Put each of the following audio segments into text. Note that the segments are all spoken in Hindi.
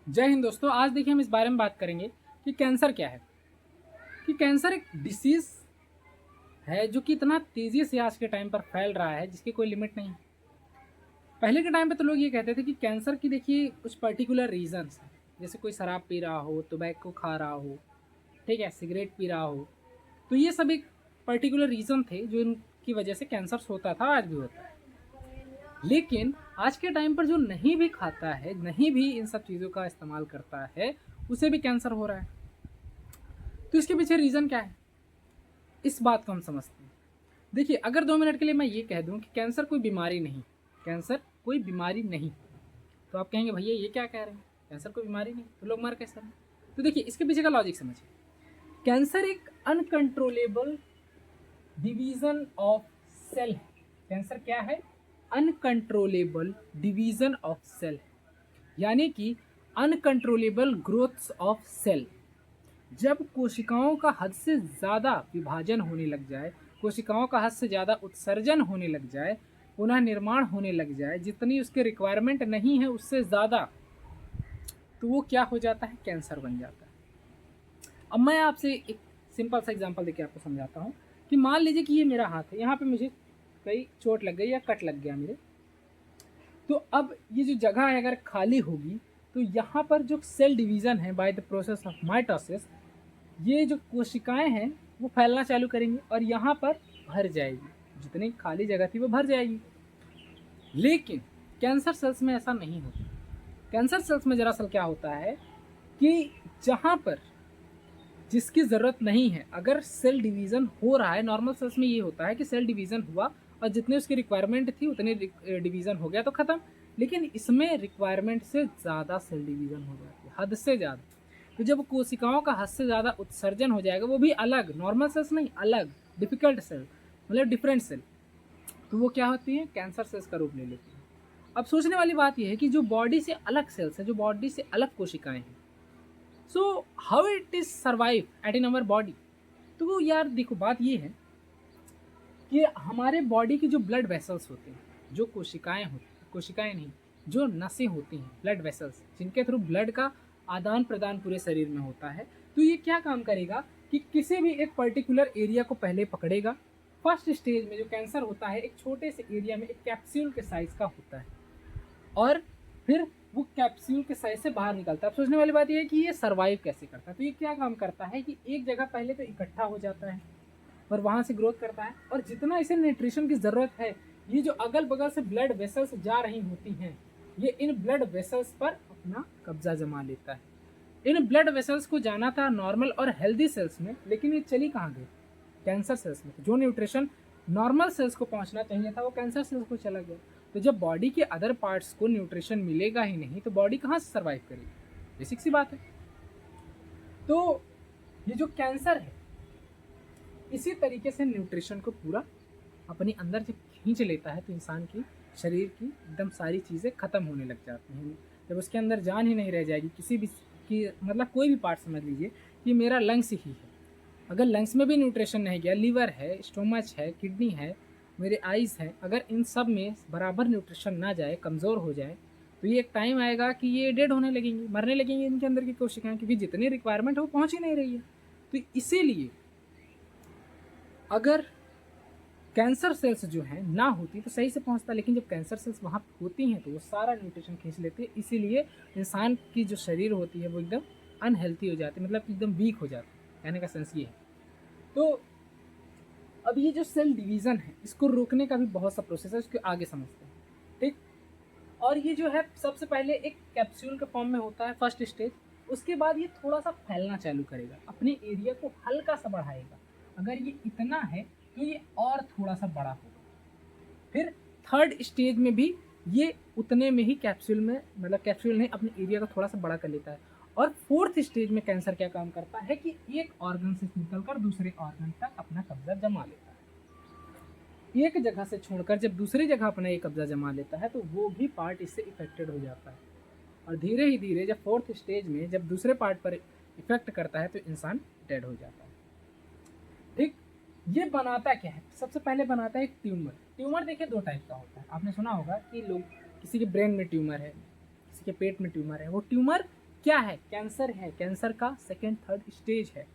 जय हिंद दोस्तों। आज देखिए हम इस बारे में बात करेंगे कि कैंसर क्या है। कि कैंसर एक डिसीज़ है जो कि इतना तेज़ी से आज के टाइम पर फैल रहा है जिसकी कोई लिमिट नहीं। पहले के टाइम पे तो लोग ये कहते थे कि कैंसर की देखिए कुछ पर्टिकुलर रीजंस हैं, जैसे कोई शराब पी रहा हो, टोबैको खा रहा हो, ठीक है, सिगरेट पी रहा हो। तो ये सब एक पर्टिकुलर रीज़न थे जो इनकी वजह से कैंसर होता था, आज भी होता है। लेकिन आज के टाइम पर जो नहीं भी खाता है, नहीं भी इन सब चीज़ों का इस्तेमाल करता है, उसे भी कैंसर हो रहा है। तो इसके पीछे रीज़न क्या है, इस बात को हम समझते हैं। देखिए, अगर 2 मिनट के लिए मैं ये कह दूं कि कैंसर कोई बीमारी नहीं, कैंसर कोई बीमारी नहीं, तो आप कहेंगे भैया ये क्या कह रहे हैं, कैंसर कोई बीमारी नहीं तो लोग मर कैसे रहे हैं? तो देखिए इसके पीछे का लॉजिक समझिए। कैंसर एक अनकंट्रोलेबल डिवीजन ऑफ सेल है। कैंसर क्या है? अनकंट्रोलेबल डिवीजन ऑफ सेल, यानी कि अनकंट्रोलेबल ग्रोथ्स ऑफ सेल। जब कोशिकाओं का हद से ज़्यादा विभाजन होने लग जाए, कोशिकाओं का हद से ज़्यादा उत्सर्जन होने लग जाए, पुनः निर्माण होने लग जाए, जितनी उसके रिक्वायरमेंट नहीं है उससे ज़्यादा, तो वो क्या हो जाता है? कैंसर बन जाता है। अब मैं आपसे एक सिंपल सा एग्जांपल देके आपको समझाता हूँ कि मान लीजिए कि ये मेरा हाथ है, यहाँ पे मुझे कहीं चोट लग गई या कट लग गया मेरे, तो अब ये जो जगह है अगर खाली होगी तो यहाँ पर जो सेल डिवीज़न है by the process of mitosis, ये जो कोशिकाएं हैं वो फैलना चालू करेंगी और यहाँ पर भर जाएगी, जितनी खाली जगह थी वो भर जाएगी। लेकिन कैंसर सेल्स में ऐसा नहीं होता। कैंसर सेल्स में दरअसल क्या होता है कि जहाँ पर जिसकी ज़रूरत नहीं है, अगर सेल डिवीज़न हो रहा है, नॉर्मल सेल्स में ये होता है कि सेल डिवीज़न हुआ और जितनी उसकी रिक्वायरमेंट थी उतनी डिवीज़न हो गया तो ख़त्म। लेकिन इसमें रिक्वायरमेंट से ज़्यादा सेल डिवीज़न हो जाती है, हद से ज़्यादा। तो जब कोशिकाओं का हद से ज़्यादा उत्सर्जन हो जाएगा, वो भी अलग, नॉर्मल सेल्स नहीं, अलग डिफिकल्ट सेल, मतलब डिफरेंट सेल, तो वो क्या होती है? कैंसर सेल्स का रूप ले लेती है। अब सोचने वाली बात यह है कि जो बॉडी से अलग सेल्स है, जो बॉडी से अलग कोशिकाएं हैं, so how it is survive eight in our body. तो यार देखो, बात ये है कि हमारे बॉडी की जो ब्लड वेसल्स होते हैं, जो कोशिकाएं होती हैं, कोशिकाएं नहीं, जो नसें होती हैं, ब्लड वेसल्स, जिनके थ्रू ब्लड का आदान प्रदान पूरे शरीर में होता है, तो ये क्या काम करेगा कि किसी भी एक पर्टिकुलर एरिया को पहले पकड़ेगा। फर्स्ट स्टेज में जो कैंसर होता है एक छोटे से एरिया में, एक कैप्सूल के साइज का होता है, और फिर वो कैप्सूल के साइज से बाहर निकलता है। अब सोचने वाली बात यह है कि ये सर्वाइव कैसे करता है। तो ये क्या काम करता है कि एक जगह पहले तो इकट्ठा हो जाता है और वहाँ से ग्रोथ करता है, और जितना इसे न्यूट्रिशन की ज़रूरत है, ये जो अगल बगल से ब्लड वेसल्स जा रही होती हैं, ये इन ब्लड वेसल्स पर अपना कब्जा जमा लेता है। इन ब्लड वेसल्स को जाना था नॉर्मल और हेल्दी सेल्स में, लेकिन ये चली कहाँ गई? कैंसर सेल्स में। जो न्यूट्रिशन नॉर्मल सेल्स को पहुंचना चाहिए था वो कैंसर सेल्स को चला गया। तो जब बॉडी के अदर पार्ट्स को न्यूट्रिशन मिलेगा ही नहीं तो बॉडी कहाँ से सर्वाइव करेगी? बेसिक सी बात है। तो ये जो कैंसर है, इसी तरीके से न्यूट्रिशन को पूरा अपने अंदर जब खींच लेता है तो इंसान की शरीर की एकदम सारी चीज़ें ख़त्म होने लग जाती हैं। जब उसके अंदर जान ही नहीं रह जाएगी किसी भी की, मतलब कोई भी पार्ट समझ लीजिए कि मेरा लंग्स ही है, अगर लंग्स में भी न्यूट्रिशन नहीं गया, लीवर है, स्टोमच है, किडनी है, मेरे आइज़ हैं, अगर इन सब में बराबर न्यूट्रिशन ना जाए, कमज़ोर हो जाए, तो ये एक टाइम आएगा कि ये डेड होने लगेंगी, मरने लगेंगी इनके अंदर की कोशिकाएं, क्योंकि जितनी रिक्वायरमेंट है वो पहुंच ही नहीं रही है। तो इसीलिए अगर कैंसर सेल्स जो हैं ना होती तो सही से पहुंचता, लेकिन जब कैंसर सेल्स वहाँ होती हैं तो वो सारा न्यूट्रिशन खींच लेती है। इसीलिए इंसान की जो शरीर होती है वो एकदम अनहेल्थी हो जाती है, मतलब एकदम वीक हो जाती है। कहने का सेंस ये है। तो अब ये जो सेल डिवीज़न है, इसको रोकने का भी बहुत सा प्रोसेस है, इसको आगे समझते हैं, ठीक। और ये जो है सबसे पहले एक कैप्सूल के फॉर्म में होता है, फर्स्ट स्टेज। उसके बाद ये थोड़ा सा फैलना चालू करेगा, अपने एरिया को हल्का सा बढ़ाएगा। अगर ये इतना है तो ये और थोड़ा सा बड़ा होगा। फिर थर्ड स्टेज में भी ये उतने में ही कैप्सूल में, मतलब कैप्सूल नहीं, अपने एरिया को थोड़ा सा बड़ा कर लेता है। और फोर्थ स्टेज में कैंसर क्या काम करता है कि एक ऑर्गन से निकलकर दूसरे ऑर्गन तक अपना कब्जा जमा लेता है। एक जगह से छोड़कर जब दूसरी जगह अपना ये कब्जा जमा लेता है तो वो भी पार्ट इससे इफेक्टेड हो जाता है, और धीरे ही धीरे जब फोर्थ स्टेज में जब दूसरे पार्ट पर इफेक्ट करता है तो इंसान डेड हो जाता है, ठीक। ये बनाता क्या है? सबसे पहले बनाता है एक ट्यूमर। ट्यूमर देखिए दो टाइप का होता है, आपने सुना होगा कि लोग, किसी के ब्रेन में ट्यूमर है, किसी के पेट में ट्यूमर है। वो ट्यूमर क्या है, कैंसर है, कैंसर का सेकेंड थर्ड स्टेज है।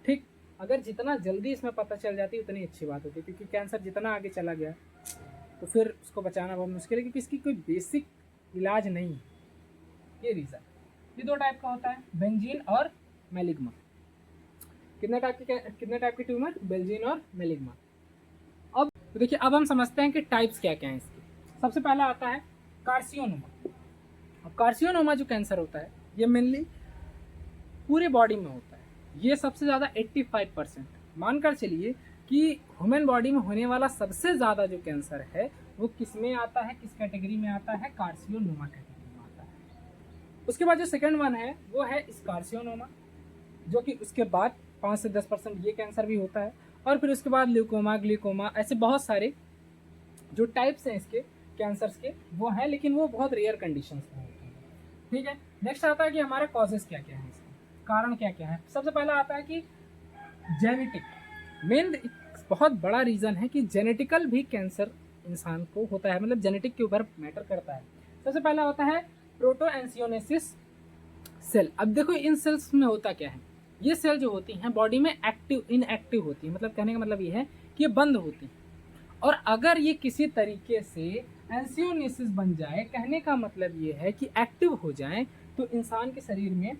ठीक, अगर जितना जल्दी इसमें पता चल जाती उतनी अच्छी बात होती, क्योंकि कैंसर जितना आगे चला गया तो फिर उसको बचाना बहुत मुश्किल है, क्योंकि इसकी कोई बेसिक इलाज नहीं है। ये रीज़न। ये दो टाइप का होता है, बेंजीन और मेलिग्मा। कितने टाइप के ट्यूमर, बेंजीन और मेलिग्मा। अब तो देखिए, अब हम समझते हैं कि टाइप्स क्या क्या हैं इसके। सबसे पहला आता है कार्सिनोमा। अब कार्सिनोमा जो कैंसर होता है ये मेनली पूरे बॉडी में होता है। ये सबसे ज़्यादा 85% मानकर चलिए कि ह्यूमन बॉडी में होने वाला सबसे ज़्यादा जो कैंसर है वो किस में आता है, किस कैटेगरी में आता है, कार्सिनोमा कैटेगरी में आता है। उसके बाद जो सेकंड वन है वो है स्कार्सिनोमा, जो कि उसके बाद 5 से 10% ये कैंसर भी होता है। और फिर उसके बाद ल्यूकोमा, ग्लिकोमा, ऐसे बहुत सारे जो टाइप्स हैं इसके कैंसर्स के वो हैं, लेकिन वो बहुत रेयर कंडीशंस में होते हैं। ठीक है, नेक्स्ट आता है कि हमारा कॉजेस क्या क्या है, इसके कारण क्या क्या है। सबसे पहला आता है कि जेनेटिक। मेन बहुत बड़ा रीज़न है कि जेनेटिकल भी कैंसर इंसान को होता है, मतलब जेनेटिक के ऊपर मैटर करता है। सबसे पहला होता है प्रोटोएंसियोनेसिस सेल। अब देखो इन सेल्स में होता क्या है, ये सेल जो होती हैं बॉडी में इनएक्टिव होती हैं, मतलब कहने का मतलब ये है कि ये बंद होती हैं। और अगर ये किसी तरीके से एंसियोनेसिस बन जाए, कहने का मतलब ये है कि एक्टिव हो जाए, तो इंसान के शरीर में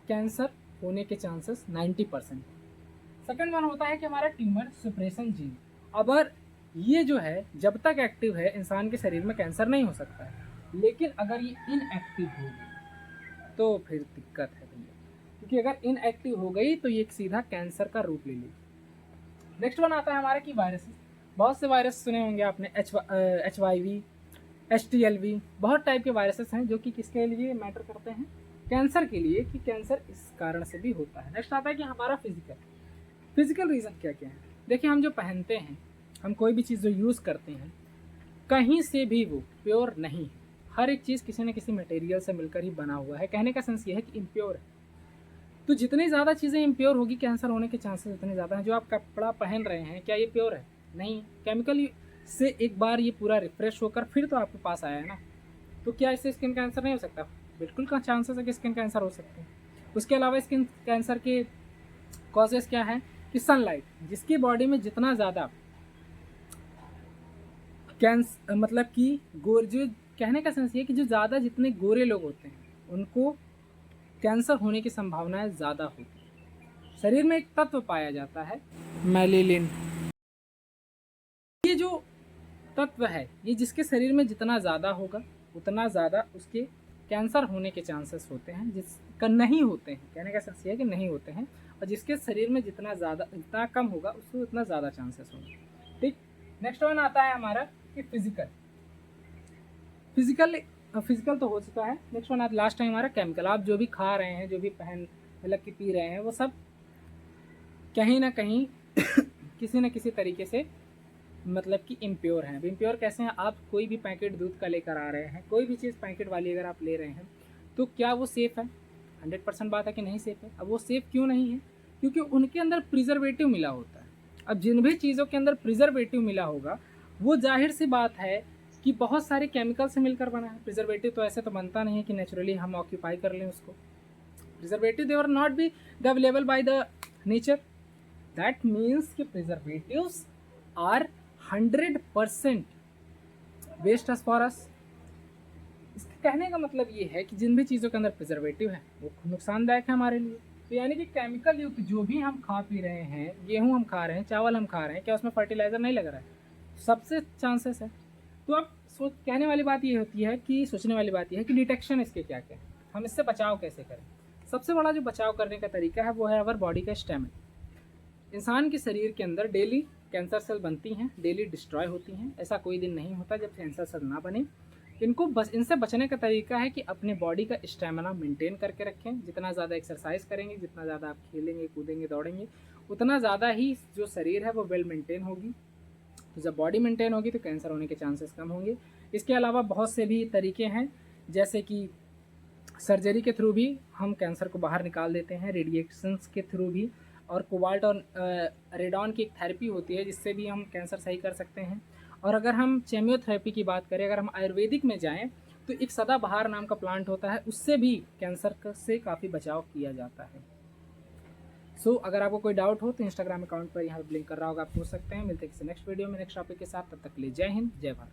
कैंसर होने के चांसेस 90%। सेकंड वन होता है कि हमारा ट्यूमर सुप्रेशन जीन। अगर ये जो है जब तक एक्टिव है इंसान के शरीर में कैंसर नहीं हो सकता है, लेकिन अगर ये इनएक्टिव हो गई तो फिर दिक्कत है भैया, क्योंकि अगर इनएक्टिव हो गई तो ये सीधा कैंसर का रूप ले लेगी। नेक्स्ट वन आता है हमारा कि वायरसेस। बहुत से वायरस सुने होंगे आपने, HIV, HTLV, बहुत टाइप के वायरसेस हैं जो कि किसके लिए मैटर करते हैं, कैंसर के लिए, कि कैंसर इस कारण से भी होता है। नेक्स्ट आता है कि हमारा फिजिकल रीज़न क्या क्या है। देखिए, हम जो पहनते हैं, हम कोई भी चीज़ जो यूज़ करते हैं, कहीं से भी वो प्योर नहीं है। हर एक चीज़ किसी न किसी मटेरियल से मिलकर ही बना हुआ है। कहने का सेंस ये है कि इम्प्योर है। तो जितनी ज़्यादा चीज़ें इम्प्योर होगी, कैंसर होने के चांसेस उतने ज़्यादा हैं। जो आप कपड़ा पहन रहे हैं, क्या ये प्योर है? नहीं, केमिकल से एक बार ये पूरा रिफ्रेश होकर फिर तो आपके पास आया है ना। तो क्या इससे स्किन कैंसर नहीं हो सकता? बिल्कुल का चांसेस है कि स्किन कैंसर हो सकते हैं। उसके अलावा स्किन कैंसर के कॉजेस क्या है कि सनलाइट, जिसकी बॉडी में जितना ज़्यादा मतलब कि जो कहने का सेंस ये कि जो ज़्यादा जितने गोरे लोग होते हैं उनको कैंसर होने की संभावनाएं ज़्यादा होती है। शरीर में एक तत्व पाया जाता है मेलिलिन। ये जो तत्व है, ये जिसके शरीर में जितना ज़्यादा होगा उतना ज़्यादा उसके कैंसर होने के चांसेस होते हैं, जिसका नहीं होते हैं। कहने का सेंस ये है कि नहीं होते हैं, और जिसके शरीर में जितना कम होगा उसको उतना ज़्यादा चांसेस होंगे। ठीक, नेक्स्ट वन आता है हमारा कि फिजिकल तो हो चुका है। नेक्स्ट वन आता लास्ट टाइम हमारा केमिकल। आप जो भी खा रहे हैं, जो भी मतलब कि पी रहे हैं, वो सब कहीं ना कहीं किसी न किसी तरीके से मतलब कि इम्प्योर हैं। अब इम्प्योर कैसे हैं? आप कोई भी पैकेट दूध का लेकर आ रहे हैं, कोई भी चीज़ पैकेट वाली अगर आप ले रहे हैं, तो क्या वो सेफ़ है? 100% बात है कि नहीं सेफ़ है। अब वो सेफ़ क्यों नहीं है? क्योंकि उनके अंदर प्रिजर्वेटिव मिला होता है। अब जिन भी चीज़ों के अंदर प्रिजर्वेटिव मिला होगा, वो जाहिर सी बात है कि बहुत सारे केमिकल से मिलकर बना है। प्रिजर्वेटिव तो ऐसे तो बनता नहीं है कि नेचुरली हम ऑक्यूपाई कर लें उसको। Preservative they are not be available by the nature. That means कि preservatives are 100% waste as for us. इसके कहने का मतलब ये है कि जिन भी चीज़ों के अंदर प्रिजर्वेटिव है वो नुकसानदायक है हमारे लिए। तो यानी कि केमिकल युक्त जो भी हम खा पी रहे हैं, गेहूं हम खा रहे हैं, चावल हम खा रहे हैं, क्या उसमें फर्टिलाइज़र नहीं लग रहा है? सबसे चांसेस है। तो अब कहने वाली बात ये होती है कि सोचने वाली बात ये है कि डिटेक्शन इसके क्या क्या है, हम इससे बचाव कैसे करें। सबसे बड़ा जो बचाव करने का तरीका है वो है अवर बॉडी का स्टैमिना। इंसान के शरीर के अंदर डेली कैंसर सेल बनती हैं, डेली डिस्ट्रॉय होती हैं। ऐसा कोई दिन नहीं होता जब कैंसर सेल ना बने। इनसे बचने का तरीका है कि अपने बॉडी का स्टैमिना मेंटेन करके रखें। जितना ज़्यादा एक्सरसाइज करेंगे, जितना ज़्यादा आप खेलेंगे, कूदेंगे, दौड़ेंगे, उतना ज़्यादा ही जो शरीर है वो वेल मेंटेन होगी। तो जब बॉडी मेंटेन होगी तो कैंसर होने के चांसेस कम होंगे। इसके अलावा बहुत से भी तरीके हैं, जैसे कि सर्जरी के थ्रू भी हम कैंसर को बाहर निकाल देते हैं, रेडिएशंस के थ्रू भी, और कोबाल्ट और रेडॉन की एक थेरेपी होती है जिससे भी हम कैंसर सही कर सकते हैं। और अगर हम केमियोथेरेपी की बात करें, अगर हम आयुर्वेदिक में जाएं तो एक सदाबहार नाम का प्लांट होता है, उससे भी कैंसर से काफ़ी बचाव किया जाता है। सो अगर आपको कोई डाउट हो तो इंस्टाग्राम अकाउंट पर यहाँ लिंक कर रहा होगा, आप पूछ सकते हैं। मिलते हैं किसी नेक्स्ट वीडियो में नेक्स्ट टॉपिक के साथ, तब तक के लिए जय हिंद जय भारत।